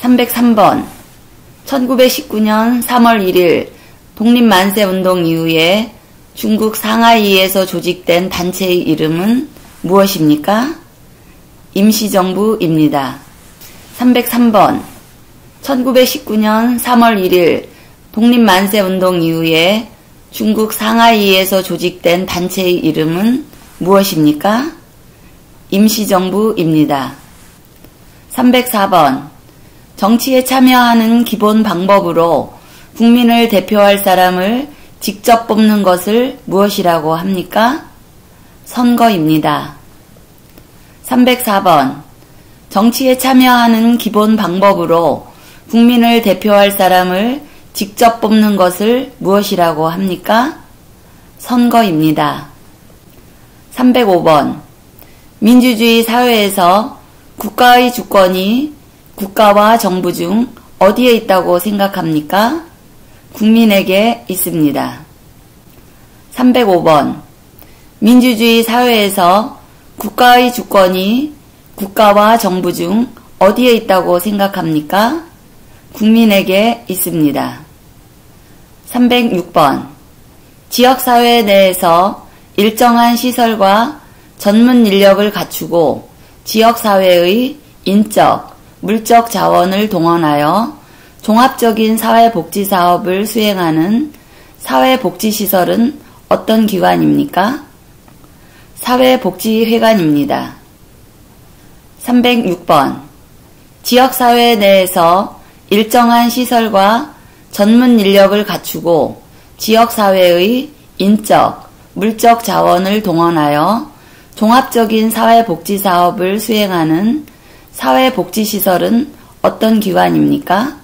303번 1919년 3월 1일 독립만세운동 이후에 중국 상하이에서 조직된 단체의 이름은 무엇입니까? 임시정부입니다. 303번 1919년 3월 1일 독립만세운동 이후에 중국 상하이에서 조직된 단체의 이름은 무엇입니까? 임시정부입니다. 304번 정치에 참여하는 기본 방법으로 국민을 대표할 사람을 직접 뽑는 것을 무엇이라고 합니까? 선거입니다. 304번 정치에 참여하는 기본 방법으로 국민을 대표할 사람을 직접 뽑는 것을 무엇이라고 합니까? 선거입니다. 305번 민주주의 사회에서 국가의 주권이 국가와 정부 중 어디에 있다고 생각합니까? 국민에게 있습니다. 305번 민주주의 사회에서 국가의 주권이 국가와 정부 중 어디에 있다고 생각합니까? 국민에게 있습니다. 306번 지역사회 내에서 일정한 시설과 전문 인력을 갖추고 지역사회의 인적, 물적 자원을 동원하여 종합적인 사회복지사업을 수행하는 사회복지시설은 어떤 기관입니까? 사회복지회관입니다. 306번 지역사회 내에서 일정한 시설과 전문 인력을 갖추고 지역사회의 인적, 물적 자원을 동원하여 종합적인 사회복지사업을 수행하는 사회복지시설은 어떤 기관입니까?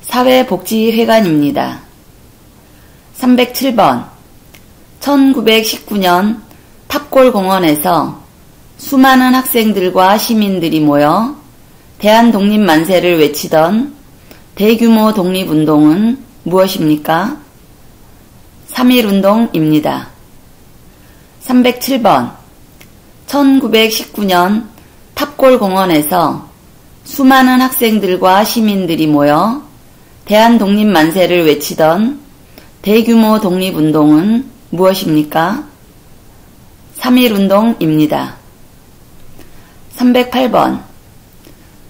사회복지회관입니다. 307번 1919년 탑골공원에서 수많은 학생들과 시민들이 모여 대한독립만세를 외치던 대규모 독립운동은 무엇입니까? 3.1운동입니다. 307번 1919년 탑골공원에서 수많은 학생들과 시민들이 모여 대한독립만세를 외치던 대규모 독립운동은 무엇입니까? 3.1운동입니다. 308번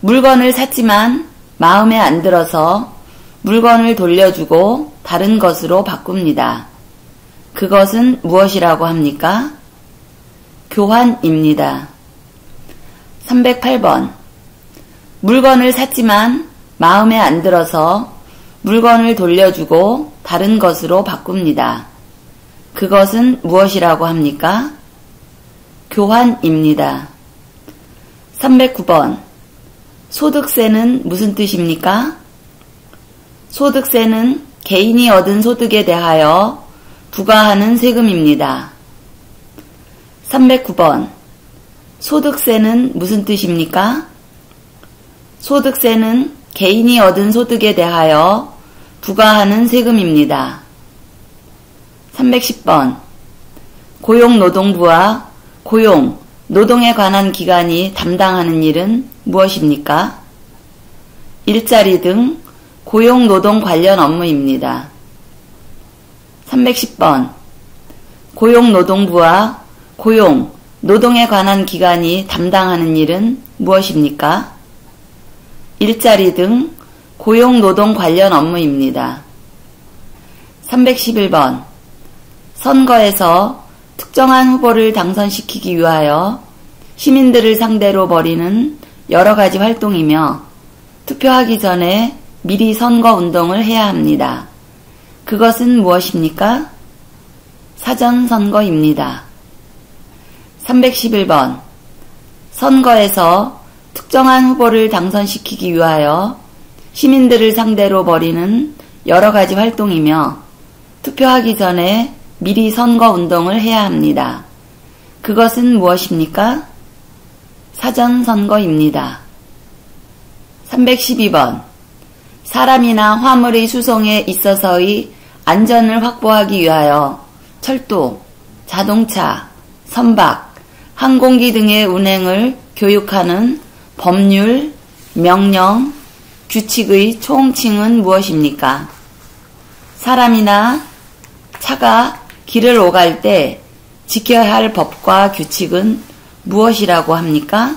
물건을 샀지만 마음에 안 들어서 물건을 돌려주고 다른 것으로 바꿉니다. 그것은 무엇이라고 합니까? 교환입니다. 308번 물건을 샀지만 마음에 안 들어서 물건을 돌려주고 다른 것으로 바꿉니다. 그것은 무엇이라고 합니까? 교환입니다. 309번 소득세는 무슨 뜻입니까? 소득세는 개인이 얻은 소득에 대하여 부과하는 세금입니다. 309번 소득세는 무슨 뜻입니까? 소득세는 개인이 얻은 소득에 대하여 부과하는 세금입니다. 310번 고용노동부와 고용, 노동에 관한 기관이 담당하는 일은 무엇입니까? 일자리 등 고용노동 관련 업무입니다. 310번 고용노동부와 고용, 노동에 관한 기관이 담당하는 일은 무엇입니까? 일자리 등 고용노동 관련 업무입니다. 311번 선거에서 특정한 후보를 당선시키기 위하여 시민들을 상대로 벌이는 여러 가지 활동이며 투표하기 전에 미리 선거운동을 해야 합니다. 그것은 무엇입니까? 사전선거입니다. 311번 선거에서 특정한 후보를 당선시키기 위하여 시민들을 상대로 벌이는 여러 가지 활동이며 투표하기 전에 미리 선거운동을 해야 합니다. 그것은 무엇입니까? 사전선거입니다. 312번 사람이나 화물의 수송에 있어서의 안전을 확보하기 위하여 철도, 자동차, 선박, 항공기 등의 운행을 교육하는 법률, 명령, 규칙의 총칭은 무엇입니까? 사람이나 차가 길을 오갈 때 지켜야 할 법과 규칙은 무엇이라고 합니까?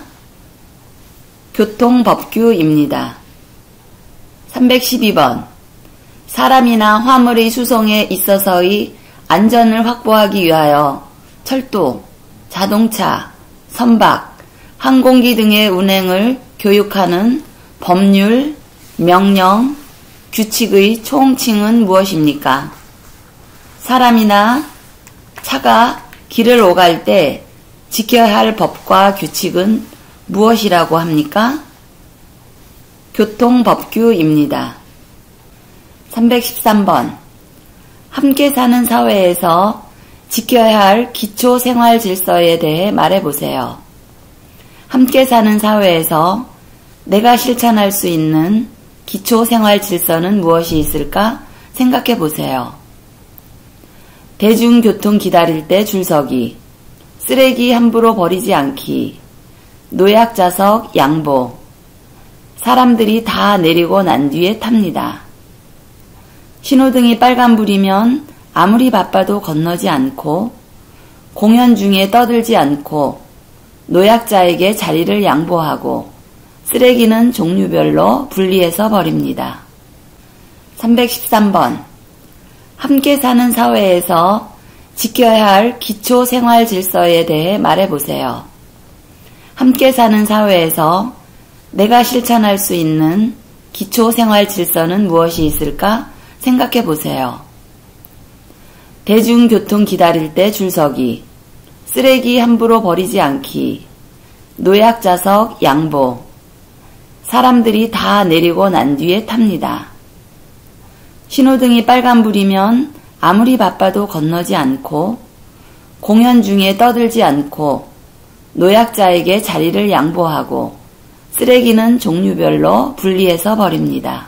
교통법규입니다. 312번. 사람이나 화물의 수송에 있어서의 안전을 확보하기 위하여 철도, 자동차, 선박, 항공기 등의 운행을 교육하는 법률, 명령, 규칙의 총칭은 무엇입니까? 사람이나 차가 길을 오갈 때 지켜야 할 법과 규칙은 무엇이라고 합니까? 교통법규입니다. 313번. 함께 사는 사회에서 지켜야 할 기초생활질서에 대해 말해보세요. 함께 사는 사회에서 내가 실천할 수 있는 기초생활질서는 무엇이 있을까 생각해보세요. 대중교통 기다릴 때 줄서기, 쓰레기 함부로 버리지 않기, 노약자석 양보, 사람들이 다 내리고 난 뒤에 탑니다. 신호등이 빨간불이면 아무리 바빠도 건너지 않고, 공연 중에 떠들지 않고, 노약자에게 자리를 양보하고, 쓰레기는 종류별로 분리해서 버립니다. 313번. 함께 사는 사회에서 지켜야 할 기초생활질서에 대해 말해보세요. 함께 사는 사회에서 내가 실천할 수 있는 기초생활질서는 무엇이 있을까 생각해보세요. 대중교통 기다릴 때 줄서기, 쓰레기 함부로 버리지 않기, 노약자석 양보, 사람들이 다 내리고 난 뒤에 탑니다. 신호등이 빨간불이면 아무리 바빠도 건너지 않고, 공연 중에 떠들지 않고, 노약자에게 자리를 양보하고, 쓰레기는 종류별로 분리해서 버립니다.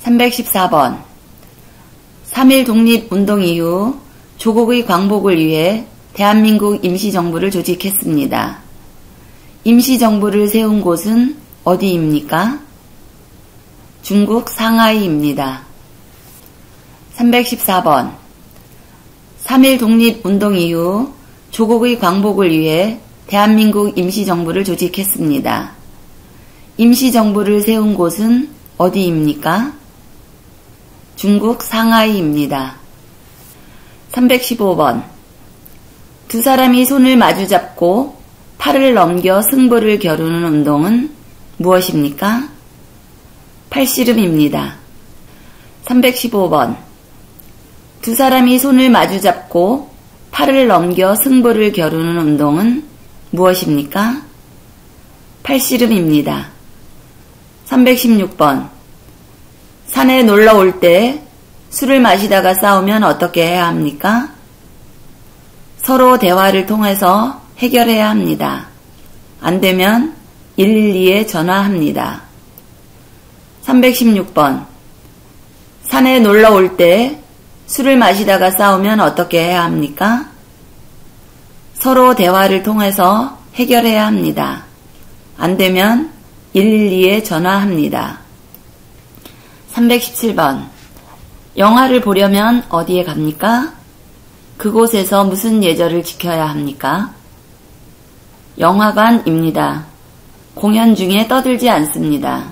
314번. 3.1 독립운동 이후 조국의 광복을 위해 대한민국 임시정부를 조직했습니다. 임시정부를 세운 곳은 어디입니까? 중국 상하이입니다. 314번. 3.1 독립운동 이후 조국의 광복을 위해 대한민국 임시정부를 조직했습니다. 임시정부를 세운 곳은 어디입니까? 중국 상하이입니다. 315번. 두 사람이 손을 마주잡고 팔을 넘겨 승부를 겨루는 운동은 무엇입니까? 팔씨름입니다. 315번. 두 사람이 손을 마주잡고 팔을 넘겨 승부를 겨루는 운동은 무엇입니까? 팔씨름입니다. 316번. 산에 놀러 올 때 술을 마시다가 싸우면 어떻게 해야 합니까? 서로 대화를 통해서 해결해야 합니다. 안 되면 112에 전화합니다. 316번. 산에 놀러 올 때 술을 마시다가 싸우면 어떻게 해야 합니까? 서로 대화를 통해서 해결해야 합니다. 안 되면 112에 전화합니다. 317번. 영화를 보려면 어디에 갑니까? 그곳에서 무슨 예절을 지켜야 합니까? 영화관입니다. 공연 중에 떠들지 않습니다.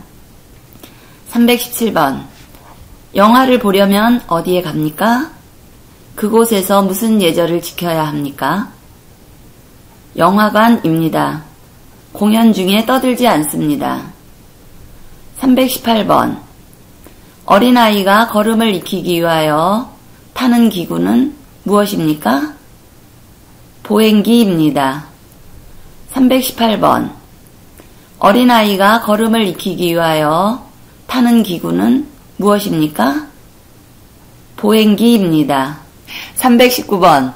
317번. 영화를 보려면 어디에 갑니까? 그곳에서 무슨 예절을 지켜야 합니까? 영화관입니다. 공연 중에 떠들지 않습니다. 318번. 어린아이가 걸음을 익히기 위하여 타는 기구는 무엇입니까? 보행기입니다. 318번. 어린아이가 걸음을 익히기 위하여 타는 기구는 무엇입니까? 보행기입니다. 319번.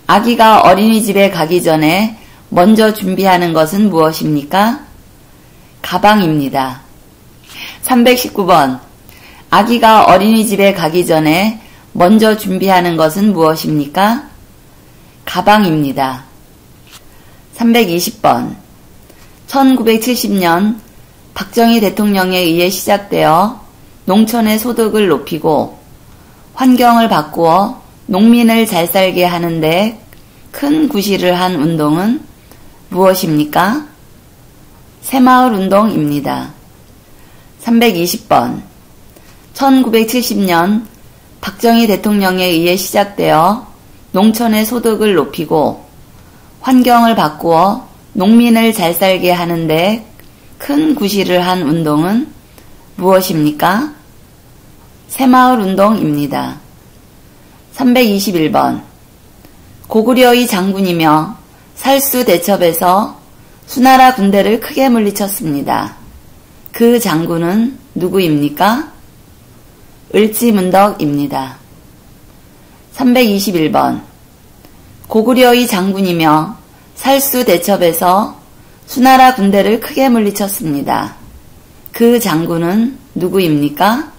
아기가 어린이집에 가기 전에 먼저 준비하는 것은 무엇입니까? 가방입니다. 319번. 아기가 어린이집에 가기 전에 먼저 준비하는 것은 무엇입니까? 가방입니다. 320번. 1970년 박정희 대통령에 의해 시작되어 농촌의 소득을 높이고 환경을 바꾸어 농민을 잘 살게 하는데 큰 구실을 한 운동은 무엇입니까? 새마을 운동입니다. 320번. 1970년 박정희 대통령에 의해 시작되어 농촌의 소득을 높이고 환경을 바꾸어 농민을 잘 살게 하는데 큰 구실을 한 운동은 무엇입니까? 새마을 운동입니다. 321번. 고구려의 장군이며 살수 대첩에서 수나라 군대를 크게 물리쳤습니다. 그 장군은 누구입니까? 을지문덕입니다. 321번. 고구려의 장군이며 살수 대첩에서 수나라 군대를 크게 물리쳤습니다. 그 장군은 누구입니까?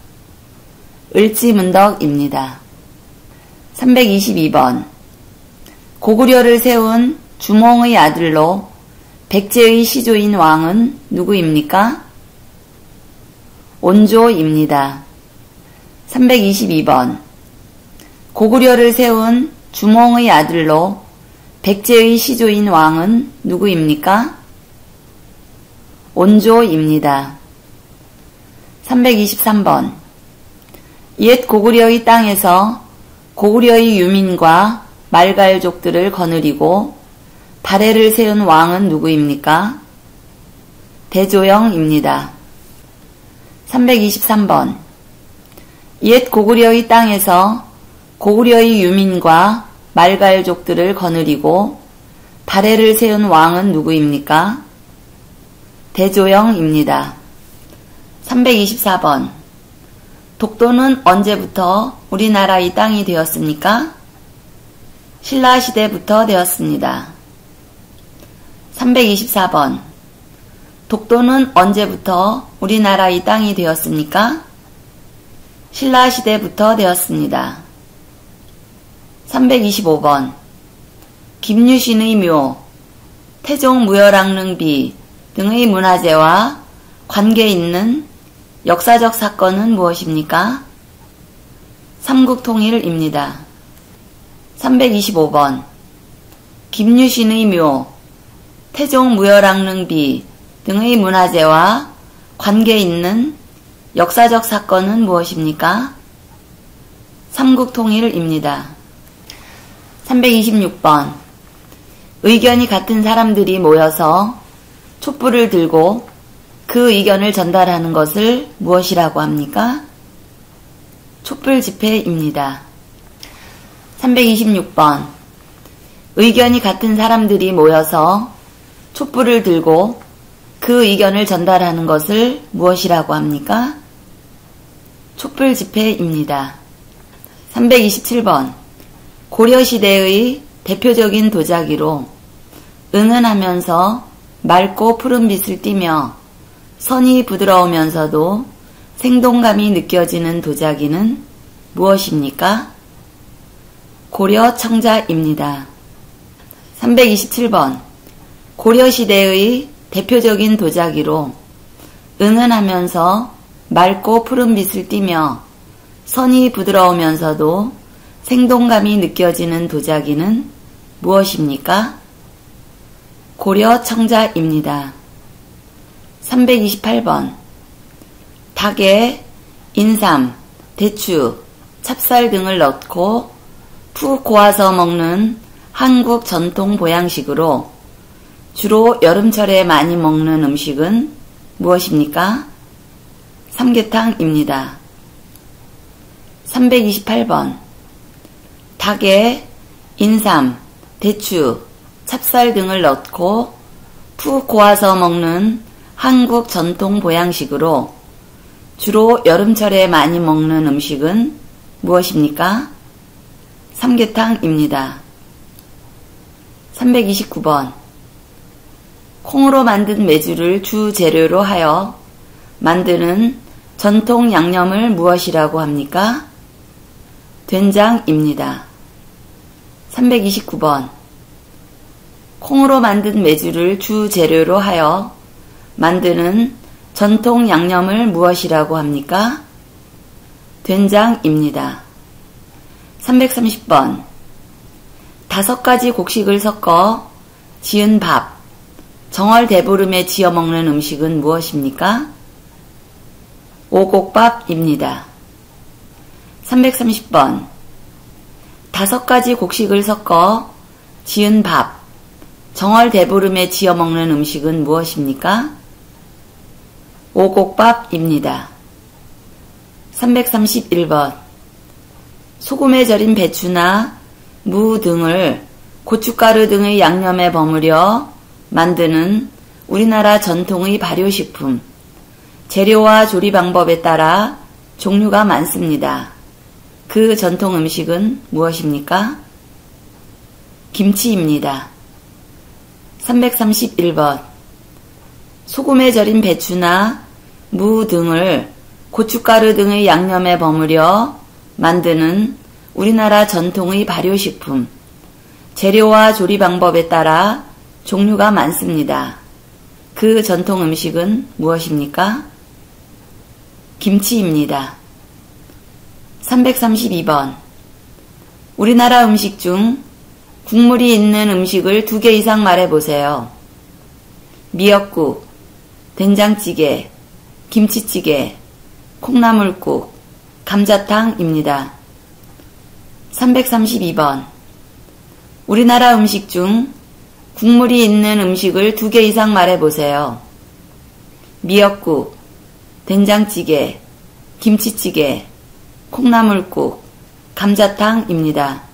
을지문덕입니다. 322번. 고구려를 세운 주몽의 아들로 백제의 시조인 왕은 누구입니까? 온조입니다. 322번. 고구려를 세운 주몽의 아들로 백제의 시조인 왕은 누구입니까? 온조입니다. 323번. 옛 고구려의 땅에서 고구려의 유민과 말갈족들을 거느리고 발해를 세운 왕은 누구입니까? 대조영입니다. 323번. 옛 고구려의 땅에서 고구려의 유민과 말갈족들을 거느리고 발해를 세운 왕은 누구입니까? 대조영입니다. 324번. 독도는 언제부터 우리나라의 땅이 되었습니까? 신라시대부터 되었습니다. 324번. 독도는 언제부터 우리나라의 땅이 되었습니까? 신라시대부터 되었습니다. 325번. 김유신의 묘, 태종 무열왕릉비 등의 문화재와 관계 있는 역사적 사건은 무엇입니까? 삼국통일입니다. 325번. 김유신의 묘, 태종 무열왕릉비 등의 문화재와 관계 있는 역사적 사건은 무엇입니까? 삼국통일입니다. 326번. 의견이 같은 사람들이 모여서 촛불을 들고 그 의견을 전달하는 것을 무엇이라고 합니까? 촛불 집회입니다. 326번. 의견이 같은 사람들이 모여서 촛불을 들고 그 의견을 전달하는 것을 무엇이라고 합니까? 촛불 집회입니다. 327번. 고려시대의 대표적인 도자기로 은은하면서 맑고 푸른 빛을 띠며 선이 부드러우면서도 생동감이 느껴지는 도자기는 무엇입니까? 고려 청자입니다. 327번. 고려시대의 대표적인 도자기로 은은하면서 맑고 푸른 빛을 띠며 선이 부드러우면서도 생동감이 느껴지는 도자기는 무엇입니까? 고려 청자입니다. 328번. 닭에 인삼, 대추, 찹쌀 등을 넣고 푹 고아서 먹는 한국 전통 보양식으로 주로 여름철에 많이 먹는 음식은 무엇입니까? 삼계탕입니다. 328번. 닭에 인삼, 대추, 찹쌀 등을 넣고 푹 고아서 먹는 한국 전통 보양식으로 주로 여름철에 많이 먹는 음식은 무엇입니까? 삼계탕입니다. 329번. 콩으로 만든 메주를 주 재료로 하여 만드는 전통 양념을 무엇이라고 합니까? 된장입니다. 329번. 콩으로 만든 메주를 주 재료로 하여 만드는 전통 양념을 무엇이라고 합니까? 된장입니다. 330번. 5가지 곡식을 섞어 지은 밥, 정월대보름에 지어 먹는 음식은 무엇입니까? 오곡밥입니다. 330번. 5가지 곡식을 섞어 지은 밥, 정월대보름에 지어 먹는 음식은 무엇입니까? 오곡밥입니다. 331번. 소금에 절인 배추나 무 등을 고춧가루 등의 양념에 버무려 만드는 우리나라 전통의 발효식품. 재료와 조리 방법에 따라 종류가 많습니다. 그 전통 음식은 무엇입니까? 김치입니다. 331번. 소금에 절인 배추나 무 등을 고춧가루 등의 양념에 버무려 만드는 우리나라 전통의 발효식품. 재료와 조리 방법에 따라 종류가 많습니다. 그 전통 음식은 무엇입니까? 김치입니다. 332번. 우리나라 음식 중 국물이 있는 음식을 2개 이상 말해보세요. 미역국, 된장찌개, 김치찌개, 콩나물국, 감자탕입니다. 332번. 우리나라 음식 중 국물이 있는 음식을 2개 이상 말해보세요. 미역국, 된장찌개, 김치찌개, 콩나물국, 감자탕입니다.